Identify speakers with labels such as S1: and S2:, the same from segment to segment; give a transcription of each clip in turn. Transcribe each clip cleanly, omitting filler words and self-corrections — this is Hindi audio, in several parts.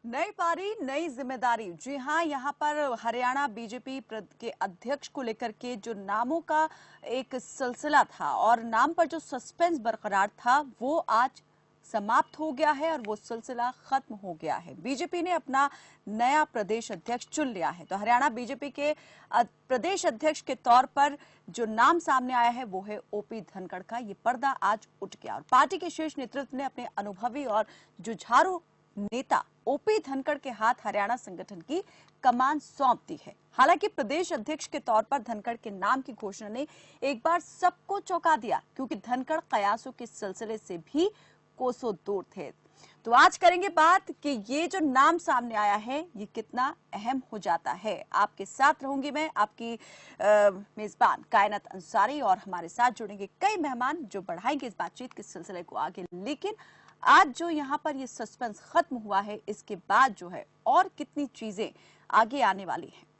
S1: नई पारी नई जिम्मेदारी। जी हां, यहां पर हरियाणा बीजेपी के अध्यक्ष को लेकर के जो नामों का एक सिलसिला था और नाम पर जो सस्पेंस बरकरार था वो आज समाप्त हो गया है और वो सिलसिला खत्म हो गया है। बीजेपी ने अपना नया प्रदेश अध्यक्ष चुन लिया है। तो हरियाणा बीजेपी के प्रदेश अध्यक्ष के तौर पर जो नाम सामने आया है वो है ओपी धनखड़ का। ये पर्दा आज उठ गया और पार्टी के शीर्ष नेतृत्व ने अपने अनुभवी और जुझारू नेता ओपी धनखड़ के हाथ हरियाणा संगठन की कमान सौंप दी है। हालांकि प्रदेश अध्यक्ष के तौर पर धनखड़ के नाम की घोषणा ने एक बार सबको चौंका दिया, क्योंकि धनखड़ कयासों के सिलसिले से भी कोसों दूर थे। तो आज करेंगे बात कि ये जो नाम सामने आया है ये कितना अहम हो जाता है। आपके साथ रहूंगी मैं, आपकी मेजबान कायनात अंसारी, और हमारे साथ जुड़ेंगे कई मेहमान जो बढ़ाएंगे इस बातचीत के सिलसिले को आगे। लेकिन आज जो यहाँ पर ये सस्पेंस खत्म हुआ है, इसके बाद जो है और कितनी चीजें आगे आने वाली हैं।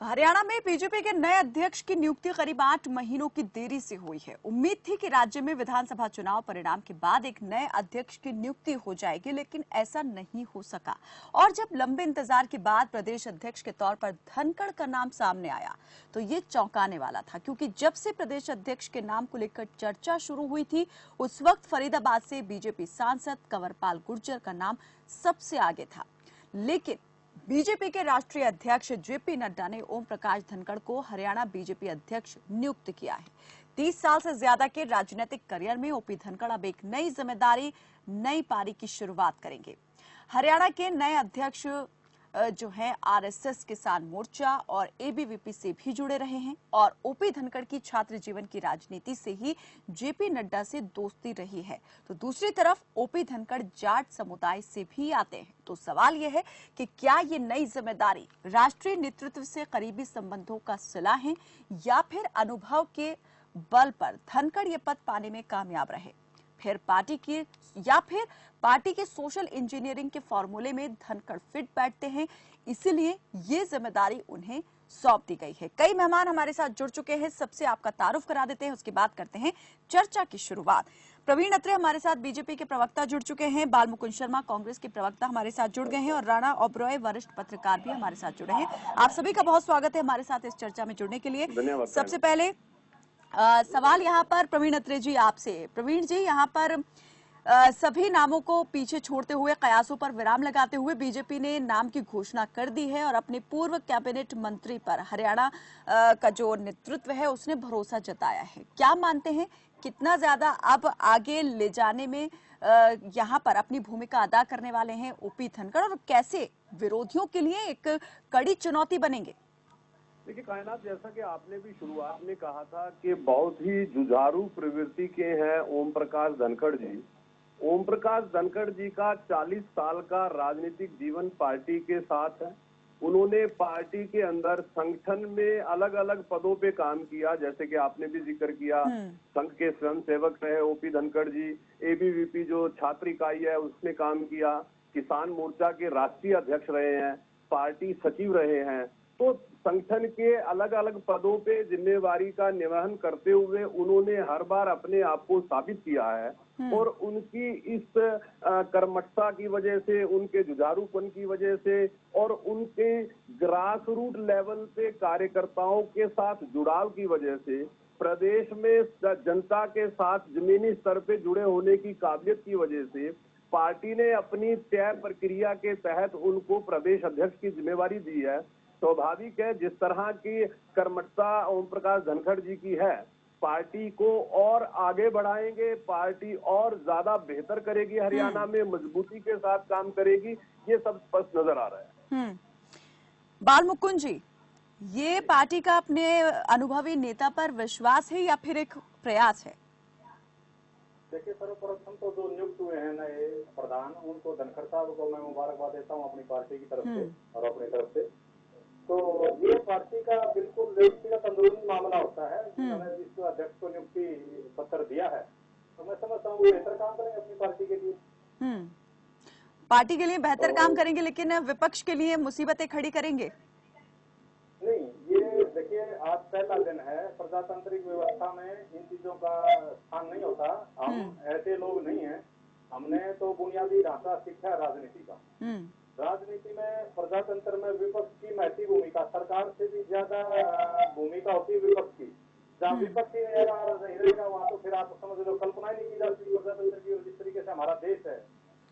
S1: हरियाणा में बीजेपी के नए अध्यक्ष की नियुक्ति करीब 8 महीनों की देरी से हुई है। उम्मीद थी कि राज्य में विधानसभा चुनाव परिणाम के बाद एक नए अध्यक्ष की नियुक्ति हो जाएगी, लेकिन ऐसा नहीं हो सका। और जब लंबे इंतजार के बाद प्रदेश अध्यक्ष के तौर पर धनखड़ का नाम सामने आया तो ये चौंकाने वाला था, क्योंकि जब से प्रदेश अध्यक्ष के नाम को लेकर चर्चा शुरू हुई थी उस वक्त फरीदाबाद से बीजेपी सांसद कंवरपाल गुर्जर का नाम सबसे आगे था। लेकिन बीजेपी के राष्ट्रीय अध्यक्ष जेपी नड्डा ने ओम प्रकाश धनखड़ को हरियाणा बीजेपी अध्यक्ष नियुक्त किया है। 30 साल से ज्यादा के राजनीतिक करियर में ओपी धनखड़ अब एक नई जिम्मेदारी, नई पारी की शुरुआत करेंगे। हरियाणा के नए अध्यक्ष जो है आरएसएस, किसान मोर्चा और एबीवीपी से भी जुड़े रहे हैं, और ओपी धनखड़ की छात्र जीवन की राजनीति से ही जेपी नड्डा से दोस्ती रही है। तो दूसरी तरफ ओपी धनखड़ जाट समुदाय से भी आते हैं। तो सवाल यह है कि क्या ये नई जिम्मेदारी राष्ट्रीय नेतृत्व से करीबी संबंधों का सिला है, या फिर अनुभव के बल पर धनखड़ ये पद पाने में कामयाब रहे, फिर पार्टी के सोशल इंजीनियरिंग के फॉर्मूले में धनखड़ फिट बैठते हैं, इसीलिए ये जिम्मेदारी उन्हें सौंप दी गई है। कई मेहमान हमारे साथ जुड़ चुके हैं, सबसे आपका तारुफ करा देते हैं, उसके बाद करते हैं चर्चा की शुरुआत। प्रवीण अत्रे हमारे साथ बीजेपी के प्रवक्ता जुड़ चुके हैं, बाल मुकुंद शर्मा कांग्रेस के प्रवक्ता हमारे साथ जुड़ गए हैं, और राणा ओबरॉय वरिष्ठ पत्रकार भी हमारे साथ जुड़े हैं। आप सभी का बहुत स्वागत है हमारे साथ इस चर्चा में जुड़ने के लिए। सबसे पहले सवाल यहाँ पर प्रवीण अत्रे जी आपसे। प्रवीण जी, यहाँ पर सभी नामों को पीछे छोड़ते हुए, कयासों पर विराम लगाते हुए बीजेपी ने नाम की घोषणा कर दी है और अपने पूर्व कैबिनेट मंत्री पर हरियाणा का जो नेतृत्व है उसने भरोसा जताया है। क्या मानते हैं कितना ज्यादा अब आगे ले जाने में यहाँ पर अपनी भूमिका अदा करने वाले हैं ओपी धनखड़, और कैसे विरोधियों के लिए एक कड़ी चुनौती बनेंगे?
S2: देखिए कायनात, जैसा कि आपने भी शुरुआत में कहा था कि बहुत ही जुझारू प्रवृत्ति के हैं ओम प्रकाश धनखड़ जी। ओम प्रकाश धनखड़ जी का 40 साल का राजनीतिक जीवन पार्टी के साथ है। उन्होंने पार्टी के अंदर संगठन में अलग अलग पदों पे काम किया, जैसे कि आपने भी जिक्र किया, संघ के स्वयं सेवक रहे ओपी धनखड़ जी, एबीवीपी जो छात्र इकाई है उसमें काम किया, किसान मोर्चा के राष्ट्रीय अध्यक्ष रहे हैं, पार्टी सचिव रहे हैं। तो संगठन के अलग अलग पदों पे जिम्मेवारी का निर्वहन करते हुए उन्होंने हर बार अपने आप को साबित किया है, और उनकी इस कर्मठता की वजह से, उनके जुझारूपन की वजह से और उनके ग्रास रूट लेवल पे कार्यकर्ताओं के साथ जुड़ाव की वजह से, प्रदेश में जनता के साथ जमीनी स्तर पे जुड़े होने की काबिलियत की वजह से पार्टी ने अपनी तय प्रक्रिया के तहत उनको प्रदेश अध्यक्ष की जिम्मेवारी दी है। स्वाभाविक है, जिस तरह की कर्मठता ओम प्रकाश धनखड़ जी की है, पार्टी को और आगे बढ़ाएंगे, पार्टी और ज्यादा बेहतर करेगी, हरियाणा में मजबूती के साथ काम करेगी, ये सब स्पष्ट नजर आ रहा है।
S1: बाल मुकुंद जी, ये पार्टी का अपने अनुभवी नेता पर विश्वास है या फिर एक प्रयास है?
S3: देखिए, सर्वप्रथम तो जो नियुक्त हुए हैं नए प्रधान, उनको धनखड़ साहब को मैं मुबारकबाद देता हूँ अपनी पार्टी की तरफ से और अपनी तरफ से। तो ये पार्टी का बिल्कुल व्यक्तिगत अंदरूनी मामला होता है। उन्होंने जिस अध्यक्ष को नियुक्ति पत्र दिया है, तो मैं समझता हूँ वो बेहतर काम करेंगे अपनी पार्टी के लिए।
S1: पार्टी के लिए बेहतर काम करेंगे, लेकिन विपक्ष के लिए मुसीबतें खड़ी करेंगे।
S3: नहीं, ये देखिए, आज पहला दिन है। प्रजातांत्रिक व्यवस्था में इन चीजों का स्थान नहीं होता। हम ऐसे लोग नहीं हैं। हमने तो बुनियादी ढांचा सीखा है राजनीति का। राजनीति में, प्रजातंत्र में विपक्ष की महती भूमिका, सरकार से भी ज्यादा भूमिका होती है विपक्ष की। जहाँ विपक्ष ही नहीं रहेगा वहाँ तो फिर आप समझ लो, कल्पना ही नहीं की जा सकती प्रजातंत्र की। और जिस तरीके से हमारा देश है,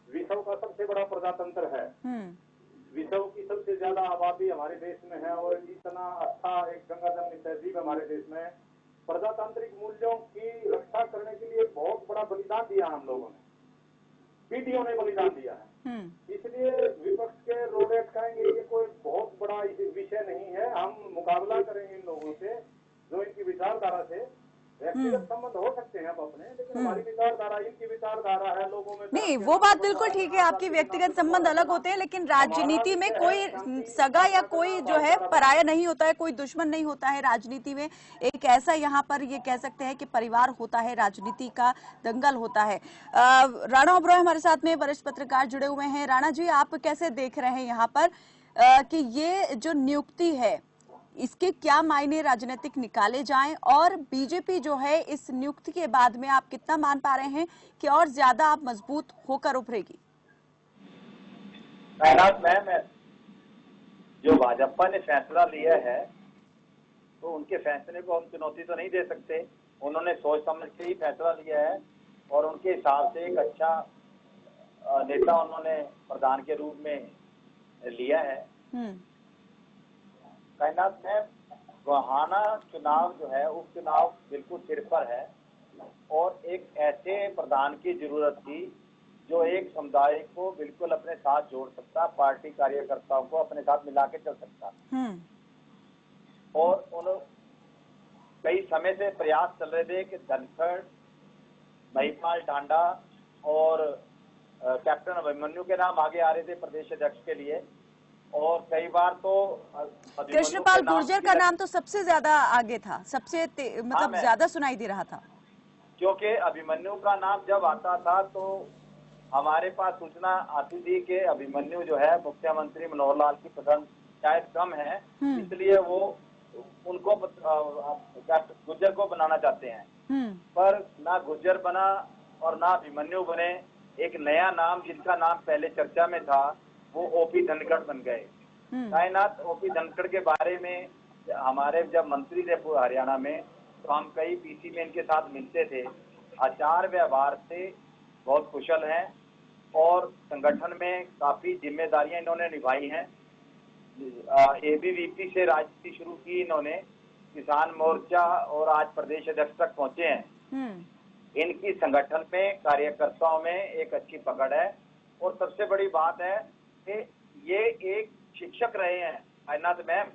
S3: विश्व का सबसे बड़ा प्रजातंत्र है, विश्व की सबसे ज्यादा आबादी हमारे देश में है, और इतना अच्छा एक गंगा जमनी तहजीब हमारे देश में। प्रजातांत्रिक मूल्यों की रक्षा करने के लिए बहुत बड़ा बलिदान दिया हम लोगों ने, पीढ़ियों ने बलिदान दिया है। इसलिए विपक्ष के रोड़े अटकाएंगे ये कोई बहुत बड़ा विषय नहीं है। हम मुकाबला करेंगे इन लोगों से जो इनकी विचारधारा से, व्यक्तिगत संबंध हो सकते हैं अब अपने, लेकिन हमारी विचारधारा, इनकी विचारधारा है लोगों में।
S1: नहीं, वो बात बिल्कुल ठीक है, आपकी व्यक्तिगत संबंध अलग होते हैं, लेकिन राजनीति में कोई सगा या कोई जो है पराया नहीं होता है, कोई दुश्मन नहीं होता है। राजनीति में एक ऐसा, यहाँ पर ये कह सकते हैं कि परिवार होता है, राजनीति का दंगल होता है। राणा ओबरॉय हमारे साथ में वरिष्ठ पत्रकार जुड़े हुए हैं। राणा जी, आप कैसे देख रहे हैं यहाँ पर कि ये जो नियुक्ति है, इसके क्या मायने राजनीतिक निकाले जाएं, और बीजेपी जो है इस नियुक्ति के बाद में आप कितना मान पा रहे हैं कि और ज्यादा आप मजबूत होकर उभरेगी?
S4: मैम, जो भाजपा ने फैसला लिया है तो उनके फैसले को हम चुनौती तो नहीं दे सकते। उन्होंने सोच समझ के ही फैसला लिया है और उनके हिसाब से एक अच्छा नेता उन्होंने प्रधान के रूप में लिया है। कायनात में गोहाना चुनाव जो है, उपचुनाव बिल्कुल सिर पर है, और एक ऐसे प्रधान की जरूरत थी जो एक समुदाय को बिल्कुल अपने साथ जोड़ सकता, पार्टी कार्यकर्ताओं को अपने साथ मिला के चल सकता। और उन कई समय से प्रयास चल रहे थे कि धनखड़, महिपाल टांडा और कैप्टन अभिमन्यु के नाम आगे आ रहे थे प्रदेश अध्यक्ष के लिए, और कई बार तो
S1: कृष्णपाल गुर्जर का नाम तो सबसे ज्यादा आगे था, सबसे मतलब ज्यादा सुनाई दे रहा था,
S4: क्योंकि अभिमन्यु का नाम जब आता था तो हमारे पास सूचना आती थी कि अभिमन्यु जो है मुख्यमंत्री मनोहर लाल की पसंद शायद कम है, इसलिए वो उनको गुर्जर को बनाना चाहते हैं। पर ना गुर्जर बना और ना अभिमन्यु बने। एक नया नाम जिनका नाम पहले चर्चा में था वो ओपी धनखड़ बन गए। कायनात, ओपी धनखड़ के बारे में हमारे जब मंत्री थे हरियाणा में, तो हम कई पीसी में इनके साथ मिलते थे। आचार व्यवहार से बहुत कुशल हैं और संगठन में काफी जिम्मेदारियां इन्होंने निभाई हैं। एबीवीपी से राजनीति शुरू की इन्होंने, किसान मोर्चा और आज प्रदेश अध्यक्ष तक पहुंचे हैं। इनकी संगठन में, कार्यकर्ताओं में एक अच्छी पकड़ है। और सबसे बड़ी बात है कि ये एक शिक्षक रहे हैं कायनात मैम,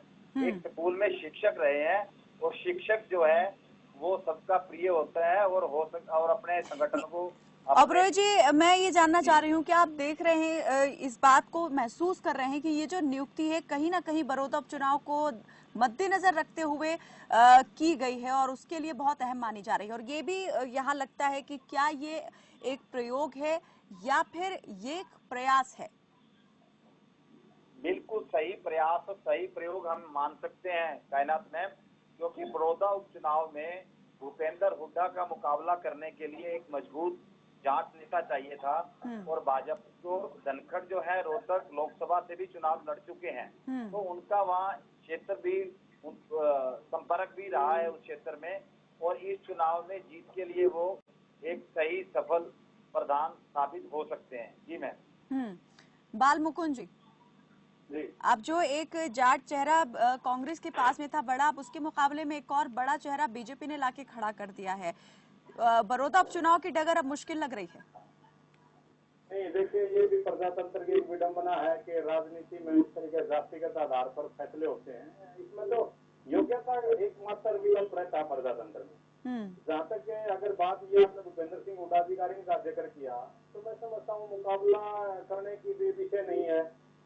S4: एक स्कूल में शिक्षक रहे हैं, और शिक्षक जो है वो सबका प्रिय होता है और अपने संगठन को।
S1: ओबरॉय जी, मैं ये जानना चाह रही हूँ कि आप देख रहे हैं, इस बात को महसूस कर रहे हैं कि ये जो नियुक्ति है कहीं ना कहीं बड़ौदा उपचुनाव को मद्देनजर रखते हुए की गई है और उसके लिए बहुत अहम मानी जा रही है, और ये भी यहाँ लगता है कि क्या ये एक प्रयोग है या फिर ये एक प्रयास है?
S4: बिल्कुल सही प्रयास और सही प्रयोग हम मान सकते हैं कायनात मैम, क्योंकि बड़ौदा उपचुनाव में भूपेंद्र हुड्डा का मुकाबला करने के लिए एक मजबूत जांच नेता चाहिए था, और भाजपा को धनखड़ जो है रोहतक लोकसभा से भी चुनाव लड़ चुके हैं, तो उनका वहाँ क्षेत्र भी संपर्क भी रहा है उस क्षेत्र में, और इस चुनाव में जीत के लिए वो एक सही सफल प्रधान साबित हो सकते हैं। जी मैम।
S1: बाल मुकुंद जी, अब जो एक जाट चेहरा कांग्रेस के पास में था बड़ा, अब उसके मुकाबले में एक और बड़ा चेहरा बीजेपी ने लाके खड़ा कर दिया है। बड़ौदा उपचुनाव की डगर अब मुश्किल लग रही है।
S3: नहीं, देखिए, ये भी प्रजातंत्र की एक विडंबना है कि राजनीति में इस तरीके जातिगत आधार पर फैसले होते हैं। इसमें तो योग्यता एकमात्र विकल्प रहता है प्रजातंत्र में। जहाँ तक अगर बात ये आपने भूपेंद्र सिंह हुड्डा अधिकारी का जिक्र किया, तो मैं समझता हूँ मुकाबला करने की विषय नहीं है।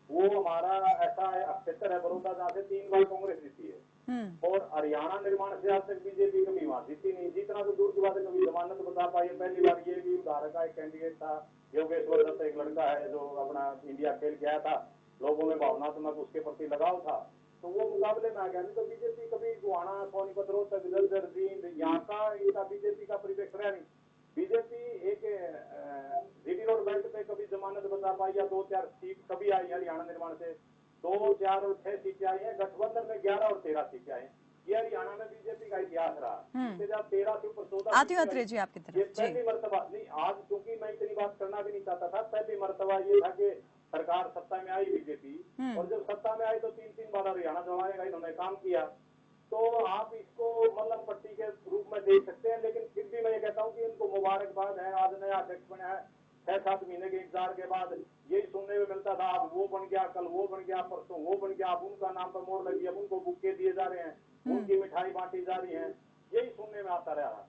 S3: वो हमारा ऐसा क्षेत्र है बड़ौदा जहाँ से 3 बार कांग्रेस जीती है। और हरियाणा निर्माण से आज तक बीजेपी कभी वहां जीती नहीं। जीतना तो दूर की बात है, कभी जमानत बता पाई है। पहली बार ये भी उदाहरण का एक कैंडिडेट था, योगेश्वर दत्त, एक लड़का है जो अपना इंडिया खेल के आया था, लोगों में भावनात्मक उसके प्रति लगाव था, तो वो मुकाबले में आ गया। नहीं तो बीजेपी कभी गुहाना, सोनीपत, रोहतक, जलंधर, जींद, यहाँ का इनका बीजेपी का परिवेश रहा नहीं। बीजेपी एक जीटी रोड बेल्ट पे कभी जमानत बता पाई या 2-4 सीट कभी आई हरियाणा निर्माण से, 2, 4 और 6 सीटें आई है। गठबंधन में 11 और 13 सीटें आई। ये हरियाणा में बीजेपी का इतिहास रहा। इससे ज्यादा 13 से ऊपर 14
S1: आती हूँ अत्रे जी आपकी तरफ।
S3: ये पहली मर्तबा नहीं, आज क्योंकि मैं इतनी बात करना भी नहीं चाहता था, पहली मर्तबा ये था कि सरकार सत्ता में आई बीजेपी, और जब सत्ता में आई तो 3-3 बार हरियाणा दौड़ाएगा इन्होंने काम किया। तो आप इसको मल्लम पट्टी के रूप में देख सकते हैं, लेकिन फिर भी मैं ये कहता हूँ कि इनको मुबारकबाद है। आज नया अध्यक्ष बना है, 6-7 महीने के इंतजार के बाद यही सुनने में मिलता था, अब वो बन गया, कल वो बन गया, परसों वो बन गया, अब उनका नाम पर मोहर लगी, अब उनको बुक्के दिए जा रहे हैं, उनकी मिठाई बांटी जा रही है, यही सुनने में आता रहा।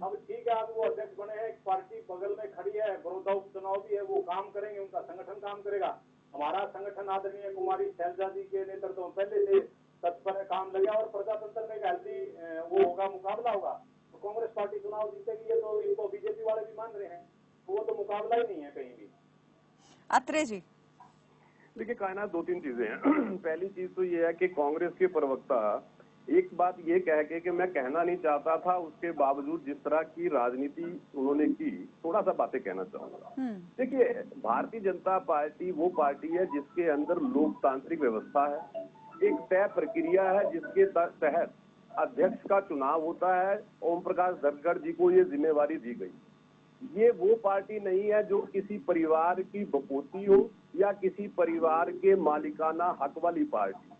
S3: अब ठीक है, अब वो अध्यक्ष बने हैं, एक पार्टी बगल में खड़ी है, बड़ौदा उपचुनाव भी है, वो काम करेंगे, उनका संगठन काम करेगा। हमारा संगठन आदरणीय कुमारी शैलजा जी के नेतृत्व में पहले से तत्पर काम लगा, और प्रजातंत्र में एक हेल्दी वो होगा, मुकाबला होगा। तो कांग्रेस पार्टी चुनाव जीतेगी, ये तो इनको बीजेपी वाले भी मान रहे हैं, तो वो तो मुकाबला ही नहीं है कहीं भी।
S1: अत्रे जी
S2: देखिए कायनात, 2-3 चीजें हैं। पहली चीज तो ये है कि कांग्रेस के प्रवक्ता एक बात ये कह के कि मैं कहना नहीं चाहता था, उसके बावजूद जिस तरह की राजनीति उन्होंने की, थोड़ा सा बातें कहना चाहूंगा। देखिए, भारतीय जनता पार्टी वो पार्टी है जिसके अंदर लोकतांत्रिक व्यवस्था है, एक तय प्रक्रिया है जिसके तहत अध्यक्ष का चुनाव होता है। ओम प्रकाश धनखड़ जी को ये जिम्मेवारी दी गई। ये वो पार्टी नहीं है जो किसी परिवार की बपोती हो या किसी परिवार के मालिकाना हक वाली पार्टी।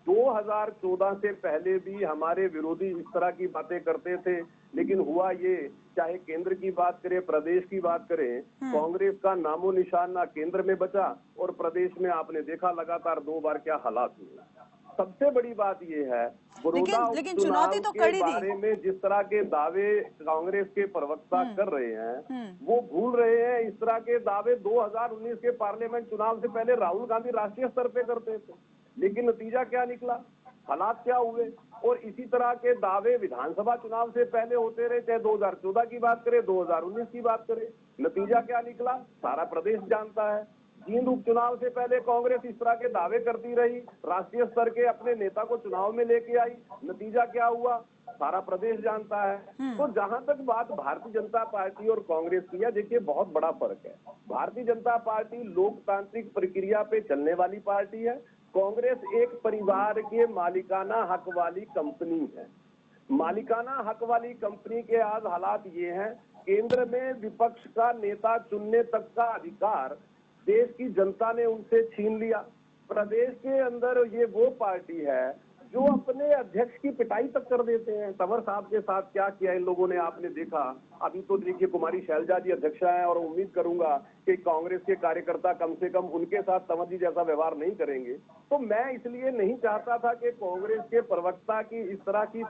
S2: 2014 से पहले भी हमारे विरोधी इस तरह की बातें करते थे, लेकिन हुआ ये, चाहे केंद्र की बात करें, प्रदेश की बात करें, कांग्रेस का नामो निशान ना केंद्र में बचा, और प्रदेश में आपने देखा लगातार 2 बार क्या हालात हुए। सबसे बड़ी बात ये है, बड़ौदा
S1: लेकिन
S2: उपचुनाव
S1: चुनौती तो
S2: के
S1: कड़ी थी।
S2: बारे में जिस तरह के दावे कांग्रेस के प्रवक्ता कर रहे हैं, वो भूल रहे हैं इस तरह के दावे 2019 के पार्लियामेंट चुनाव से पहले राहुल गांधी राष्ट्रीय स्तर पे करते थे। लेकिन नतीजा क्या निकला, हालात क्या हुए, और इसी तरह के दावे विधानसभा चुनाव से पहले होते रहे, चाहे 2014 की बात करें, 2019 की बात करें। नतीजा क्या निकला सारा प्रदेश जानता है। जींद उपचुनाव से पहले कांग्रेस इस तरह के दावे करती रही, राष्ट्रीय स्तर के अपने नेता को चुनाव में लेके आई, नतीजा क्या हुआ सारा प्रदेश जानता है। तो जहां तक बात भारतीय जनता पार्टी और कांग्रेस की है, देखिए बहुत बड़ा फर्क है। भारतीय जनता पार्टी लोकतांत्रिक प्रक्रिया पे चलने वाली पार्टी है, कांग्रेस एक परिवार के मालिकाना हक वाली कंपनी है। मालिकाना हक वाली कंपनी के आज हालात ये हैं, केंद्र में विपक्ष का नेता चुनने तक का अधिकार देश की जनता ने उनसे छीन लिया। प्रदेश के अंदर ये वो पार्टी है जो अपने अध्यक्ष की पिटाई तक कर देते हैं। तंवर साहब के साथ क्या किया इन लोगों ने आपने देखा। अभी तो देखिए कुमारी शैलजा जी अध्यक्षा हैं, और उम्मीद करूंगा कि कांग्रेस के कार्यकर्ता कम से कम उनके साथ तंवर जी जैसा व्यवहार नहीं करेंगे। तो मैं इसलिए नहीं चाहता था कि कांग्रेस के प्रवक्ता की इस तरह की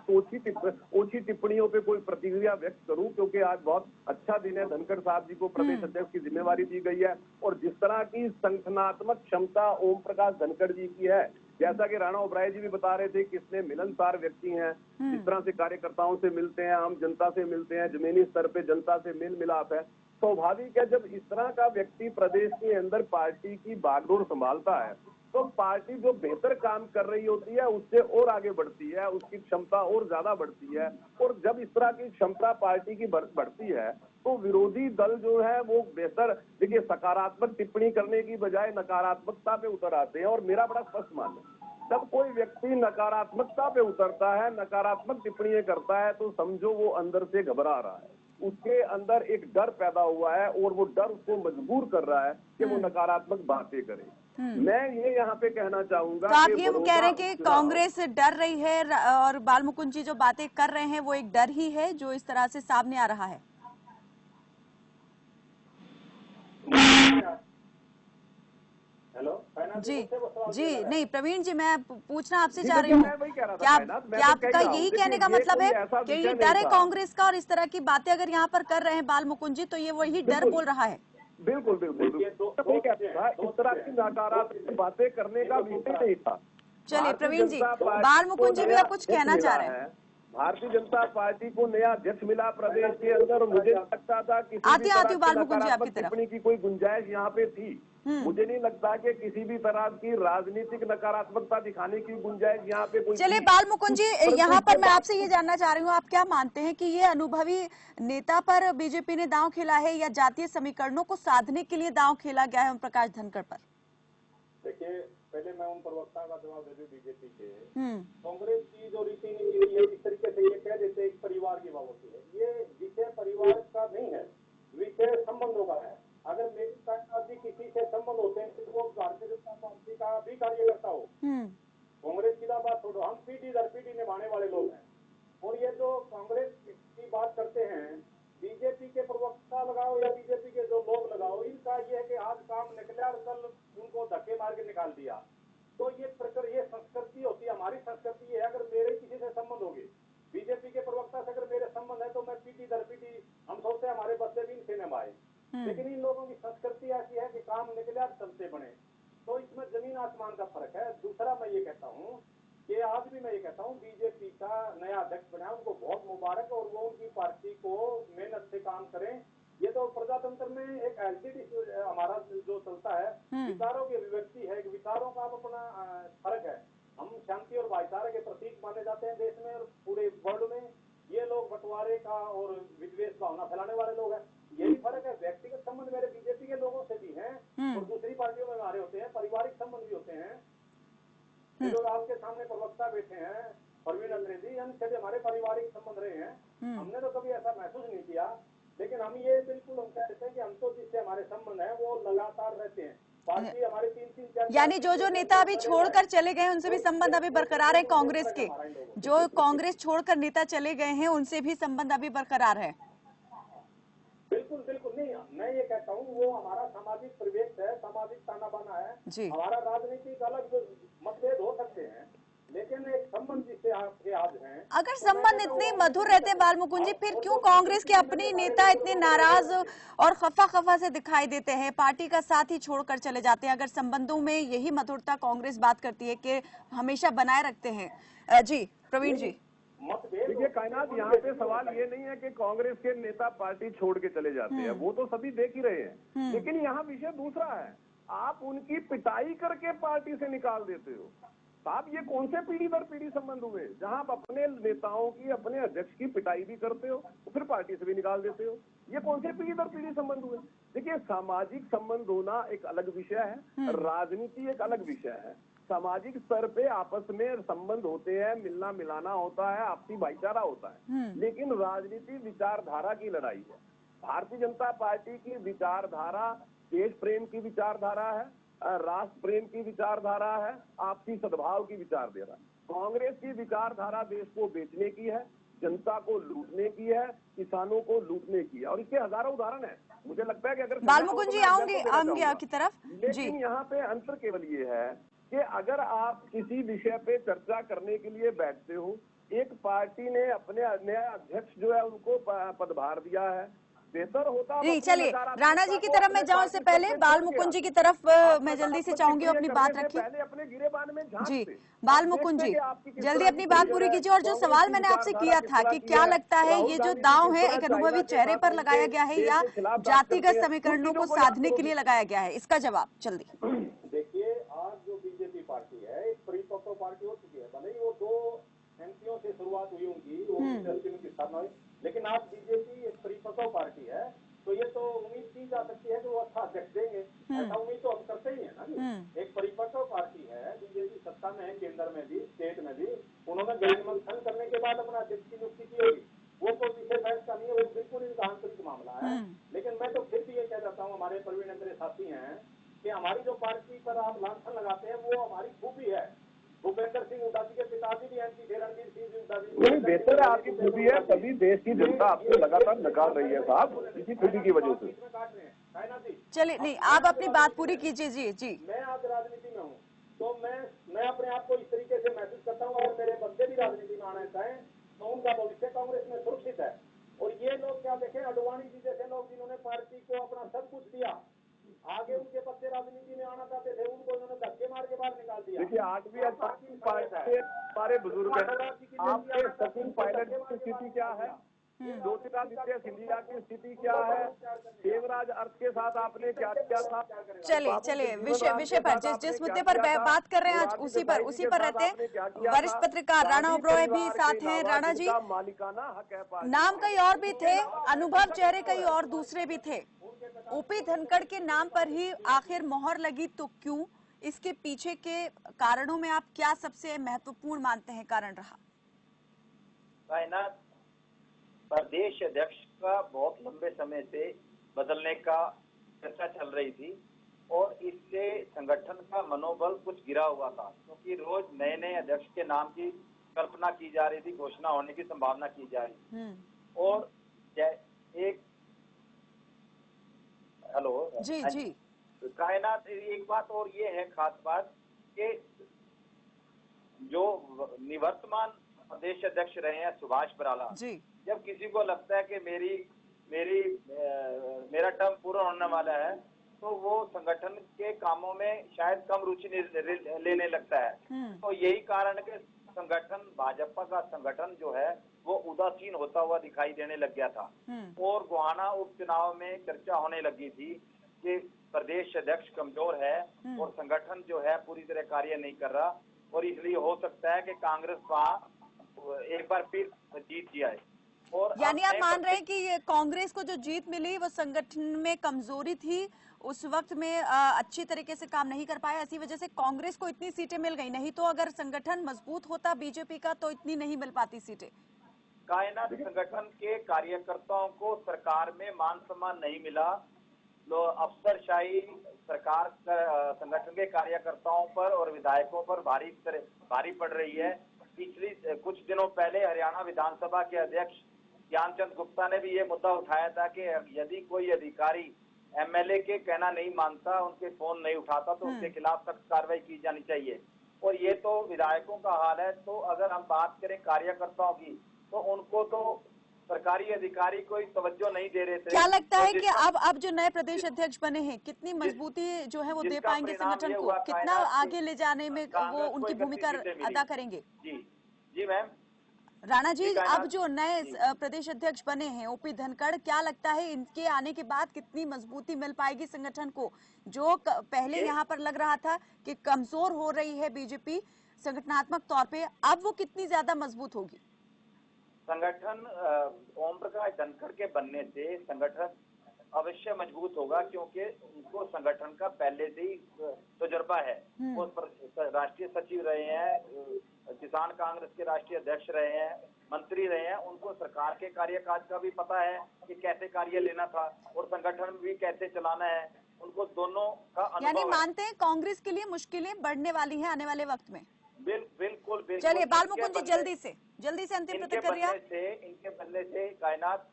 S2: ओछी टिप्पणियों पे कोई प्रतिक्रिया व्यक्त करूं, क्योंकि आज बहुत अच्छा दिन है, धनखड़ साहब जी को प्रदेश अध्यक्ष की जिम्मेवारी दी गई है, और जिस तरह की संगठनात्मक क्षमता ओम प्रकाश धनखड़ जी की है, जैसा कि राणा ओबराय जी भी बता रहे थे, कितने मिलनसार व्यक्ति हैं, इस तरह से कार्यकर्ताओं से मिलते हैं, आम जनता से मिलते हैं, जमीनी स्तर पे जनता से मेल मिलाप है। स्वाभाविक है जब इस तरह का व्यक्ति प्रदेश के अंदर पार्टी की बागडोर संभालता है, तो पार्टी जो बेहतर काम कर रही होती है उससे और आगे बढ़ती है, उसकी क्षमता और ज्यादा बढ़ती है। और जब इस तरह की क्षमता पार्टी की बढ़ती है, तो विरोधी दल जो है वो बेहतर, देखिए सकारात्मक टिप्पणी करने की बजाय नकारात्मकता पे उतर आते हैं। और मेरा बड़ा स्पष्ट मानना है, जब कोई व्यक्ति नकारात्मकता पे उतरता है, नकारात्मक टिप्पणियां करता है, तो समझो वो अंदर से घबरा रहा है, उसके अंदर एक डर पैदा हुआ है, और वो डर उसको मजबूर कर रहा है कि वो नकारात्मक बातें करे। मैं ये यहाँ पे कहना चाहूंगा,
S1: तो आप ये कह रहे हैं कि कांग्रेस डर रही है, और बाल मुकुंद जी जो बातें कर रहे हैं वो एक डर ही है जो इस तरह से सामने आ रहा है।
S3: हेलो
S1: जी जी, नहीं प्रवीण जी, मैं पूछना आपसे चाह रही हूँ, क्या आपका यही कहने का मतलब है कि ये डर है कांग्रेस का, और इस तरह की बातें अगर यहाँ पर कर रहे हैं बाल मुकुंद जी, तो ये वही डर बोल रहा है?
S2: बिल्कुल बिल्कुल, इस तरह की नकारात्मक बातें करने का विषय नहीं था।
S1: चलिए
S2: भारतीय
S1: प्रवीण जी,
S2: जनता पार्टी
S1: बाल
S2: को
S1: मुकुंद जी भी
S2: नया
S1: आप कुछ
S2: अध्यक्ष
S1: कहना
S2: मिला
S1: चाह रहे हैं?
S2: है। भारतीय जनता पार्टी को नया अध्यक्ष मिला प्रदेश के अंदर, और मुझे लगता था किसी भी
S1: आती
S2: तरह
S1: हूँ
S2: की
S1: बाल मुकुंद जी आपकी
S2: नकारात्मक
S1: तरफ।
S2: टिप्पणी की कोई गुंजाइश यहाँ पे थी। मुझे नहीं लगता कि किसी भी तरह की राजनीतिक नकारात्मकता दिखाने की गुंजाइश यहाँ पे कोई
S1: चलिए
S2: थी।
S1: बाल मुकुंद जी,
S2: परंतु
S1: यहाँ पर
S2: इसके
S1: मैं
S2: बाद
S1: आपसे ये जानना चाह रही हूँ, आप क्या मानते हैं कि ये अनुभवी नेता पर बीजेपी ने दांव खेला है या जातीय समीकरणों को साधने के लिए दांव खेला गया है ओम प्रकाश धनखड़ पर?
S3: देखिए, पहले मैं उन प्रवक्ता का जवाब दे दूं बीजेपी के।
S1: हम्म,
S3: कांग्रेस की जो रीति नीति है, इस तरीके से ये कह देते हैं परिवार की बाबत है, ये विषय परिवार का नहीं है, विषय संबंधों का है। अगर मेरी भी किसी से संबंध होते हैं तो वो भारतीय जनता पार्टी का भी कार्यकर्ता हो, कांग्रेस की बात छोड़ो, हम पीढ़ी दर पीढ़ी निभाने वाले लोग हैं। और ये जो कांग्रेस की बात करते हैं, बीजेपी के प्रवक्ता लगाओ या बीजेपी के जो लोग लगाओ, इनका ये है कि आज काम निकला और कल उनको धक्के मार के निकाल दिया। तो ये संस्कृति होती है, हमारी संस्कृति है। अगर मेरे किसी से संबंध होगी, बीजेपी के प्रवक्ता से अगर मेरे संबंध है, तो मैं पीढ़ी दर पीढ़ी हम सोचते हैं हमारे बच्चे भी इनसे निभाए। लेकिन इन लोगों की संस्कृति ऐसी है कि काम निकले चलते बने। तो इसमें जमीन आसमान का फर्क है। दूसरा मैं ये कहता हूँ कि आज भी मैं ये कहता हूँ, बीजेपी का नया अध्यक्ष बना, उनको बहुत मुबारक, और वो उनकी पार्टी को मेहनत से काम करें। ये तो प्रजातंत्र में एक एलसीडी हमारा जो चलता है, विचारों की अभिव्यक्ति है, विचारों का अपना फर्क है। हम शांति और भाईचारे के प्रतीक माने जाते हैं देश में और पूरे वर्ल्ड में। ये लोग बंटवारे का और विद्वेष भावना फैलाने वाले लोग हैं। यही फर्क है। व्यक्तिगत संबंध मेरे बीजेपी के लोगों से भी हैं और दूसरी पार्टियों में हमारे होते हैं, पारिवारिक संबंध भी होते हैं। जो आपके सामने प्रवक्ता बैठे हैं परवीन अंग्रेजी, हम सभी हमारे पारिवारिक संबंध रहे हैं। हमने तो कभी ऐसा महसूस नहीं किया। लेकिन हम ये बिल्कुल हम कहते हैं कि हम तो जिससे हमारे संबंध है वो लगातार रहते हैं। पार्टी हमारे 3-3-4
S1: यानी जो नेता अभी छोड़कर चले गए उनसे भी संबंध अभी बरकरार है कांग्रेस के? जो कांग्रेस छोड़कर नेता चले गए हैं उनसे भी संबंध अभी बरकरार है?
S3: बिल्कुल बिल्कुल नहीं, मैं ये कहता हूँ वो हमारा सामाजिक परिवेश है, सामाजिक ताना बाना है
S1: जी।
S3: हमारा राजनीतिक अलग मतभेद हो सकते हैं, लेकिन एक संबंध जिससे आपके आज हैं।
S1: अगर संबंध इतने मधुर रहते बाल मुकुंद जी, फिर क्यों कांग्रेस के अपने नेता इतने नाराज और खफा से दिखाई देते हैं, पार्टी का साथ ही छोड़कर चले जाते हैं? अगर संबंधों में यही मधुरता कांग्रेस बात करती है कि हमेशा बनाए रखते हैं। जी प्रवीण जी।
S2: देखिए कायनात, यहाँ पे सवाल ये नहीं है कि कांग्रेस के नेता पार्टी छोड़ के चले जाते हैं, वो तो सभी देख ही रहे हैं। लेकिन यहाँ विषय दूसरा है, आप उनकी पिटाई करके पार्टी से निकाल देते हो। साहब ये कौन से पीढ़ी दर पीढ़ी संबंध हुए जहां आप अपने नेताओं की, अपने अध्यक्ष की पिटाई भी करते हो तो फिर पार्टी से भी निकाल देते हो? ये कौन से पीढ़ी दर पीढ़ी संबंध हुए? देखिए सामाजिक संबंध होना एक अलग विषय है, राजनीति एक अलग विषय है। सामाजिक स्तर पे आपस में संबंध होते हैं, मिलना मिलाना होता है, आपसी भाईचारा होता है। लेकिन राजनीति विचारधारा की लड़ाई है। भारतीय जनता पार्टी की विचारधारा देश प्रेम की विचारधारा है, राष्ट्र प्रेम की विचारधारा है, आपसी सद्भाव की विचारधारा। कांग्रेस की विचारधारा देश को बेचने की है, जनता को लूटने की है, किसानों को लूटने की है, और इसके हजारों उदाहरण हैं। मुझे लगता है कि अगर
S1: बाल मुकुंद जी आऊंगी आपकी तरफ।
S2: लेकिन यहाँ पे अंतर केवल ये है कि अगर आप किसी विषय पे चर्चा करने के लिए बैठते हो, एक पार्टी ने अपने नया अध्यक्ष जो है उनको पदभार दिया है, बेहतर होता
S1: नहीं। चलिए राणा जी की तरफ मैं जाऊं से पहले बाल मुकुंद जी की तरफ मैं जल्दी से चाहूंगी अपनी बात रखिए।
S2: पहले अपने गिरेबान में
S1: जी बाल मुकुंद जी जल्दी अपनी बात पूरी कीजिए। और जो सवाल मैंने आपसे किया था कि क्या लगता है ये जो दांव है एक अनुभवी चेहरे पर लगाया गया है या जातिगत समीकरणों को साधने के लिए लगाया गया है, इसका जवाब जल्दी।
S3: देखिए आज जो बीजेपी पार्टी है एक परिपक्व पार्टी हो चुकी है। भले ही वो 2 एमपीओ से शुरुआत हुई होंगी, वो की स्थापना हुई, लेकिन आज बीजेपी एक परिपक्व पार्टी है। तो ये तो उम्मीद की जा सकती है कि वो अच्छा अध्यक्ष देंगे, ऐसा उम्मीद तो हम करते ही है ना। एक परिपक्व पार्टी है, बीजेपी सत्ता में है, केंद्र में भी स्टेट में भी। उन्होंने गैर मंथन करने के बाद अपना अध्यक्ष की नियुक्ति की होगी, वो कोई विषय बहस का नहीं है, वो बिल्कुल इनका आंतरिक मामला है। लेकिन मैं तो फिर भी ये कह देता हूँ, हमारे परवीन अंग्रेजी साथी हैं कि हमारी जो पार्टी पर आप लांछन लगाते हैं वो हमारी खूबी है। भूपेंद्र सिंह हुड्डा जी के पिताजी भी एमपी थे, रणवीर सिंह हुड्डा जी।
S2: नहीं, बेहतर है आपकी खूबी है, तभी देश की जनता आपको लगातार नकार रही है साहब, इसी खूबी की वजह से।
S1: चलिए नहीं, आप अपनी बात पूरी कीजिए। जी जी।
S3: मैं आज राजनीति में हूँ तो मैं अपने आप को इस तरीके से महसूस करता हूँ, और मेरे बच्चे भी राजनीति में आना चाहें तो उनका भविष्य कांग्रेस में सुरक्षित है। और ये लोग क्या देखें, अडवाणी जी जैसे लोग जिन्होंने पार्टी को अपना सब कुछ दिया, आगे उनके बच्चे राजनीति में आना चाहते थे, उनको उन्होंने धक्के मार के बाहर निकाल दिया।
S2: देखिए 8वीं पार्टी के हमारे बुजुर्ग हैं, आपके सचिन पायलट की स्थिति क्या है, ज्योतिरादित्य सिंधिया की स्थिति क्या है, देवराज अर्थ के साथ आपने क्या किया था।
S1: चलिए चलिए विषय पर जिस मुद्दे पर बात कर रहे हैं आज उसी पर रहते हैं। वरिष्ठ पत्रकार राणा ओबरॉय भी साथ हैं। राणा जी,
S2: मालिकाना हक है,
S1: नाम कई और भी थे, अनुभव चेहरे कई और दूसरे भी थे, ओपी धनखड़ के नाम पर ही आखिर मोहर लगी, तो क्यों? इसके पीछे के कारणों में आप क्या सबसे महत्वपूर्ण मानते हैं कारण रहा?
S4: प्रदेश अध्यक्ष का बहुत लंबे समय से बदलने का चर्चा चल रही थी और इससे संगठन का मनोबल कुछ गिरा हुआ था, क्योंकि रोज नए नए अध्यक्ष के नाम की कल्पना की जा रही थी, घोषणा होने की संभावना की जा रही थी। और एक हेलो
S1: जी
S4: कायनात, एक बात और ये है खास बात कि जो निवर्तमान प्रदेश अध्यक्ष रहे हैं सुभाष बराला
S1: जी,
S4: जब किसी को लगता है कि मेरा टर्म पूरा होने वाला है तो वो संगठन के कामों में शायद कम रुचि लेने लगता है। तो यही कारण है कि संगठन, भाजपा का संगठन जो है वो उदासीन होता हुआ दिखाई देने लग गया था। और गोहाना उपचुनाव में चर्चा होने लगी थी कि प्रदेश अध्यक्ष कमजोर है और संगठन जो है पूरी तरह कार्य नहीं कर रहा, और इसलिए हो सकता है कि कांग्रेस वहां एक बार फिर जीत जाए। और
S1: यानी आप मान रहे हैं कि ये कांग्रेस को जो जीत मिली वो संगठन में कमजोरी थी, उस वक्त में अच्छी तरीके से काम नहीं कर पाया, इसी वजह से कांग्रेस को इतनी सीटें मिल गई। नहीं तो अगर संगठन मजबूत होता बीजेपी का तो इतनी नहीं मिल पाती सीटें।
S4: कायनात संगठन के कार्यकर्ताओं को सरकार में मान सम्मान नहीं मिला, अफसरशाही सरकार संगठन के कार्यकर्ताओं पर और विधायकों पर भारी पड़ रही है। पिछली कुछ दिनों पहले हरियाणा विधानसभा के अध्यक्ष ज्ञानचंद गुप्ता ने भी ये मुद्दा उठाया था कि यदि कोई अधिकारी एमएलए के कहना नहीं मानता, उनके फोन नहीं उठाता, तो उसके खिलाफ सख्त कार्रवाई की जानी चाहिए। और ये तो विधायकों का हाल है। तो अगर हम बात करें कार्यकर्ताओं की, तो उनको तो सरकारी अधिकारी कोई तवज्जो नहीं दे रहे थे।
S1: क्या लगता है कि अब जो नए प्रदेश अध्यक्ष बने हैं कितनी मजबूती जो है वो दे पाएंगे संगठन को, कितना आगे ले जाने में वो उनकी भूमिका अदा करेंगे?
S4: जी मैम।
S1: राणा जी, अब जो नए प्रदेश अध्यक्ष बने हैं ओपी धनखड़, क्या लगता है इनके आने के बाद कितनी मजबूती मिल पाएगी संगठन को? जो पहले यहाँ पर लग रहा था कि कमजोर हो रही है बीजेपी संगठनात्मक तौर पे, अब वो कितनी ज्यादा मजबूत होगी?
S4: संगठन ओम प्रकाश धनखड़ के बनने से संगठन अवश्य मजबूत होगा, क्योंकि उनको संगठन का पहले से ही तजुर्बा है। वो राष्ट्रीय सचिव रहे हैं, किसान कांग्रेस के राष्ट्रीय अध्यक्ष रहे हैं, मंत्री रहे हैं, उनको सरकार के कार्यकाज का भी पता है कि कैसे कार्य लेना था और संगठन भी कैसे चलाना है, उनको दोनों का अनुभव।
S1: यानी मानते हैं कांग्रेस के लिए मुश्किलें बढ़ने वाली हैं आने वाले वक्त में?
S4: बिल्कुल।
S1: चलिए बालमुकुंद जी, जल्दी से अंतिम प्रतिक्रिया।
S4: इनके बनने से कायनात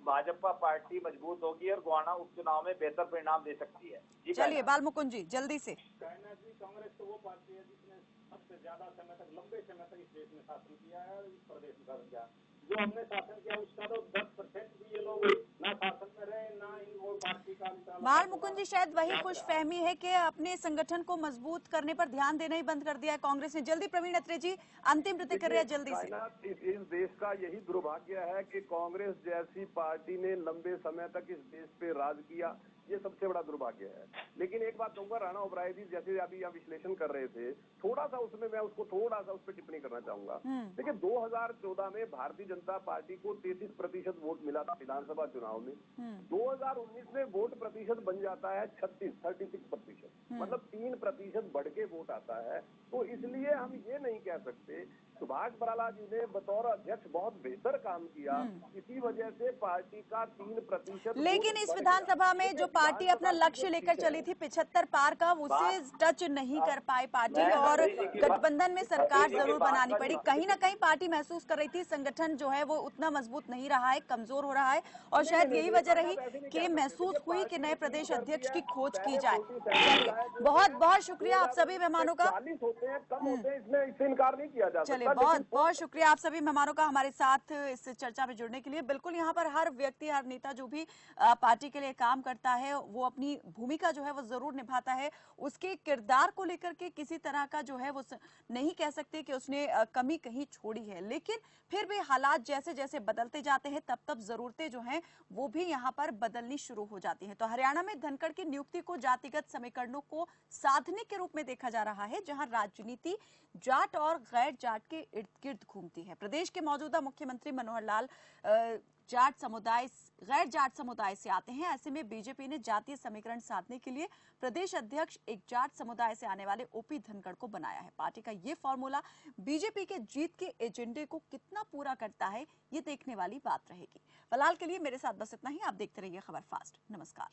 S4: भाजपा पार्टी मजबूत होगी और गोहाना उपचुनाव में बेहतर परिणाम दे सकती है।
S1: चलिए बालमुकुंद जी, जल्दी से।
S3: कायनात जी, कांग्रेस तो वो पार्टी है जिसने सबसे ज्यादा समय तक, लंबे समय तक इस देश में शासन किया है, इस प्रदेश में शासन किया। जो हमने शासन किया उसका तो 10% भी ये लोग ना शासन में रहे, ना इन वो पार्टी का।
S1: बालमुकुंद जी, शायद वही खुशफहमी है कि अपने संगठन को मजबूत करने पर ध्यान देना ही बंद कर दिया है कांग्रेस ने। जल्दी प्रवीण अत्रे जी, अंतिम प्रतिक्रिया जल्दी से।
S2: इस देश का यही दुर्भाग्य है कि कांग्रेस जैसी पार्टी ने लंबे समय तक इस देश पे राज किया, ये सबसे बड़ा दुर्भाग्य है। लेकिन एक बात कहूंगा, राणा ओबराय जी जैसे अभी यहाँ विश्लेषण कर रहे थे, थोड़ा सा उसमें मैं उसको थोड़ा सा उस पर टिप्पणी करना चाहूंगा। देखिए 2014 में भारतीय जनता पार्टी को 33% वोट मिला था विधानसभा चुनाव में। 2019 में वोट प्रतिशत बन जाता है 36%, मतलब 3% बढ़ के वोट आता है। तो इसलिए हम ये नहीं कह सकते, सुभाष बराला जी ने बतौर अध्यक्ष बहुत बेहतर काम किया, इसी वजह से पार्टी का 3%।
S1: लेकिन इस विधानसभा में जो पार्टी अपना लक्ष्य लेकर चली थी 75 पार का, उसे टच नहीं कर पाई पार्टी और गठबंधन में सरकार जरूर बनानी पड़ी। कहीं ना कहीं पार्टी महसूस कर रही थी संगठन जो है वो उतना मजबूत नहीं रहा है, कमजोर हो रहा है, और शायद यही वजह रही कि महसूस हुई कि नए प्रदेश अध्यक्ष की खोज की जाए। चलिए बहुत बहुत शुक्रिया आप सभी मेहमानों का।
S2: 40 होते हैं, कम होते हैं, इसमें इससे इनकार नहीं किया जा सकता।
S1: चलिए, बहुत बहुत शुक्रिया आप सभी मेहमानों का हमारे साथ इस चर्चा में जुड़ने के लिए। बिल्कुल यहाँ पर हर व्यक्ति, हर नेता जो भी पार्टी के लिए काम करता है वो अपनी भूमिका जो है वो जरूर निभाता है। उसके किरदार को लेकर के किसी तरह का जो है वो नहीं कह सकते कि उसने कमी कहीं छोड़ी है, लेकिन फिर भी हालात जैसे जैसे बदलते जाते हैं तब तब जरूरतें जो हैं वो भी यहाँ पर बदलनी शुरू हो जाती हैं। तो हरियाणा में धनखड़ की नियुक्ति को जातिगत समीकरणों को साधने के रूप में देखा जा रहा है, जहां राजनीति जाट और गैर जाट के इर्द गिर्द घूमती है। प्रदेश के मौजूदा मुख्यमंत्री मनोहर लाल गैर जाट समुदाय से आते हैं। ऐसे में बीजेपी ने जातीय समीकरण साधने के लिए प्रदेश अध्यक्ष एक जाट समुदाय से आने वाले ओपी धनखड़ को बनाया है। पार्टी का ये फॉर्मूला बीजेपी के जीत के एजेंडे को कितना पूरा करता है, ये देखने वाली बात रहेगी। फिलहाल के लिए मेरे साथ बस इतना ही। आप देखते रहिए खबर फास्ट। नमस्कार।